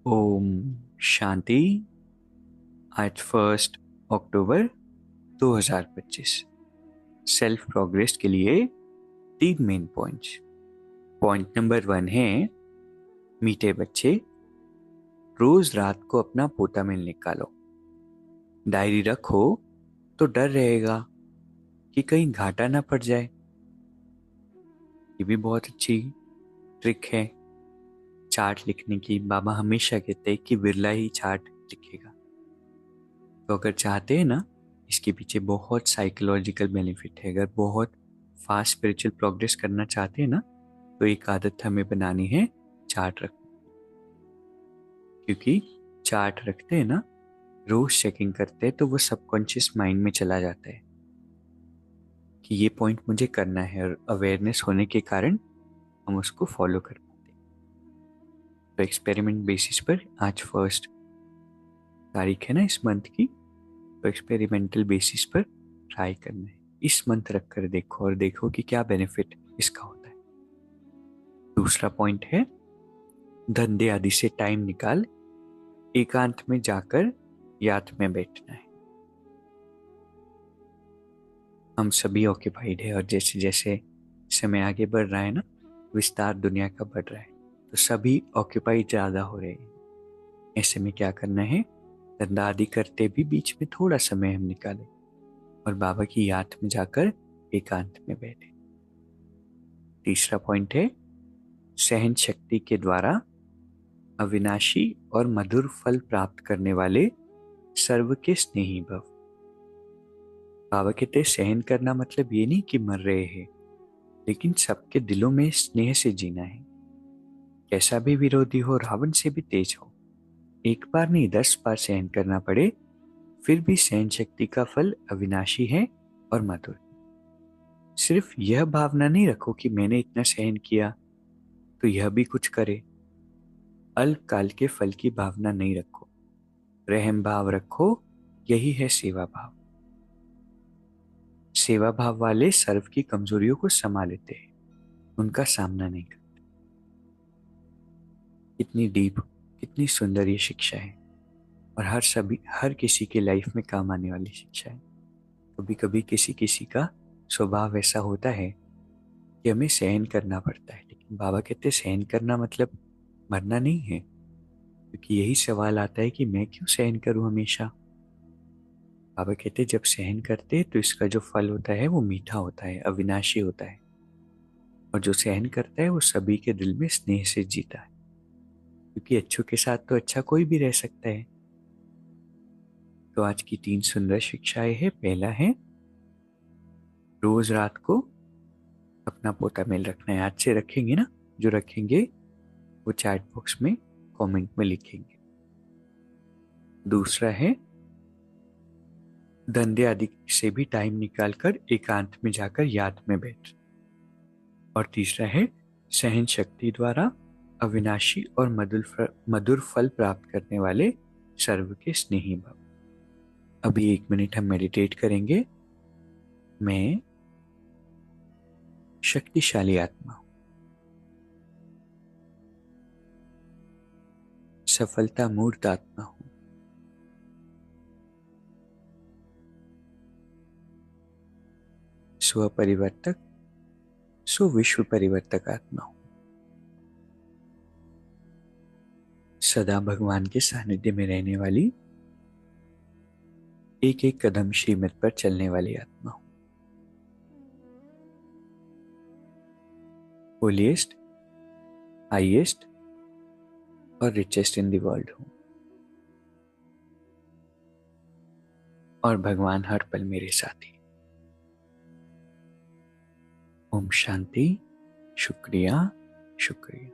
ओम शांति। आज 1 अक्टूबर 2025। Self progress के लिए 3 मेन पॉइंट्स। पॉइंट नंबर 1 है, मीठे बच्चे, रोज रात को अपना पोता मेल निकालो। डायरी रखो तो डर रहेगा कि कहीं घाटा ना पड़ जाए। ये भी बहुत अच्छी ट्रिक है चार्ट लिखने की। बाबा हमेशा कहते हैं कि बिरला ही चार्ट लिखेगा। तो अगर चाहते हैं ना, इसके पीछे बहुत साइकोलॉजिकल बेनिफिट है। अगर बहुत फास्ट स्पिरिचुअल प्रोग्रेस करना चाहते हैं ना, तो एक आदत हमें बनानी है, चार्ट रखना। क्योंकि चार्ट रखते हैं ना, रोज चेकिंग करते हैं, तो वो सबकॉन्शियस माइंड में चला जाता है कि ये पॉइंट मुझे करना है, और अवेयरनेस होने के कारण हम उसको फॉलो कर पाते हैं। तो एक्सपेरिमेंट बेसिस पर आज 1 तारीख है ना इस मंथ की, तो एक्सपेरिमेंटल बेसिस पर ट्राई करना है। इस मंथ रख कर देखो और देखो कि क्या बेनिफिट इसका होता है। दूसरा पॉइंट है, धंधे आदि से टाइम निकाल एकांत में जाकर याद में बैठना है। हम सभी ऑक्यूपाइड है, और जैसे जैसे समय आगे बढ़ रहा है ना, विस्तार दुनिया का बढ़ रहा है, तो सभी ऑक्यूपाइड ज्यादा हो रहे हैं। ऐसे में क्या करना है, धंधा आदि करते भी बीच में थोड़ा समय हम निकालें और बाबा की याद में जाकर एकांत में बैठे। तीसरा पॉइंट है, सहन शक्ति के द्वारा अविनाशी और मधुर फल प्राप्त करने वाले सर्व के स्नेही भव। बाबा कहते सहन करना मतलब ये नहीं कि मर रहे हैं, लेकिन सबके दिलों में स्नेह से जीना है। कैसा भी विरोधी हो, रावण से भी तेज हो, एक बार नहीं 10 बार सहन करना पड़े, फिर भी सहन शक्ति का फल अविनाशी है और मधुर। सिर्फ यह भावना नहीं रखो कि मैंने इतना सहन किया तो यह भी कुछ करे। अल्पकाल के फल की भावना नहीं रखो, रहम भाव रखो। यही है सेवा भाव। सेवा भाव वाले सर्व की कमजोरियों को समा लेते हैं, उनका सामना नहीं करते। कितनी डीप, कितनी सुंदर ये शिक्षा है, और हर किसी के लाइफ में काम आने वाली शिक्षा है। कभी कभी किसी किसी का स्वभाव ऐसा होता है कि हमें सहन करना पड़ता है, लेकिन बाबा कहते सहन करना मतलब मरना नहीं है। क्योंकि यही सवाल आता है कि मैं क्यों सहन करूं हमेशा। बाबा कहते जब सहन करते तो इसका जो फल होता है वो मीठा होता है, अविनाशी होता है, और जो सहन करता है वो सभी के दिल में स्नेह से जीता है। क्योंकि अच्छों के साथ तो अच्छा कोई भी रह सकता है। तो आज की 3 सुंदर शिक्षाएं हैं। पहला है, रोज रात को अपना पोता मेल रखना है। आज से रखेंगे ना, जो रखेंगे वो चैट बॉक्स में कमेंट में लिखेंगे। दूसरा है, धंधे आदि से भी टाइम निकालकर एकांत में जाकर याद में बैठ। और तीसरा है, सहन शक्ति द्वारा अविनाशी और मधुर फल प्राप्त करने वाले सर्व के स्नेही भव। अभी 1 मिनट हम मेडिटेट करेंगे। मैं शक्तिशाली आत्मा हूं, सफलता मूर्त आत्मा हूं, स्व परिवर्तक, सो विश्व परिवर्तक आत्मा हूं, सदा भगवान के सानिध्य में रहने वाली, एक एक कदम श्रीमत पर चलने वाली आत्मा हूं, होलीएस्ट, हाईएस्ट और रिचेस्ट इन द वर्ल्ड हूं, और भगवान हर पल मेरे साथी। ओम शांति। शुक्रिया, शुक्रिया।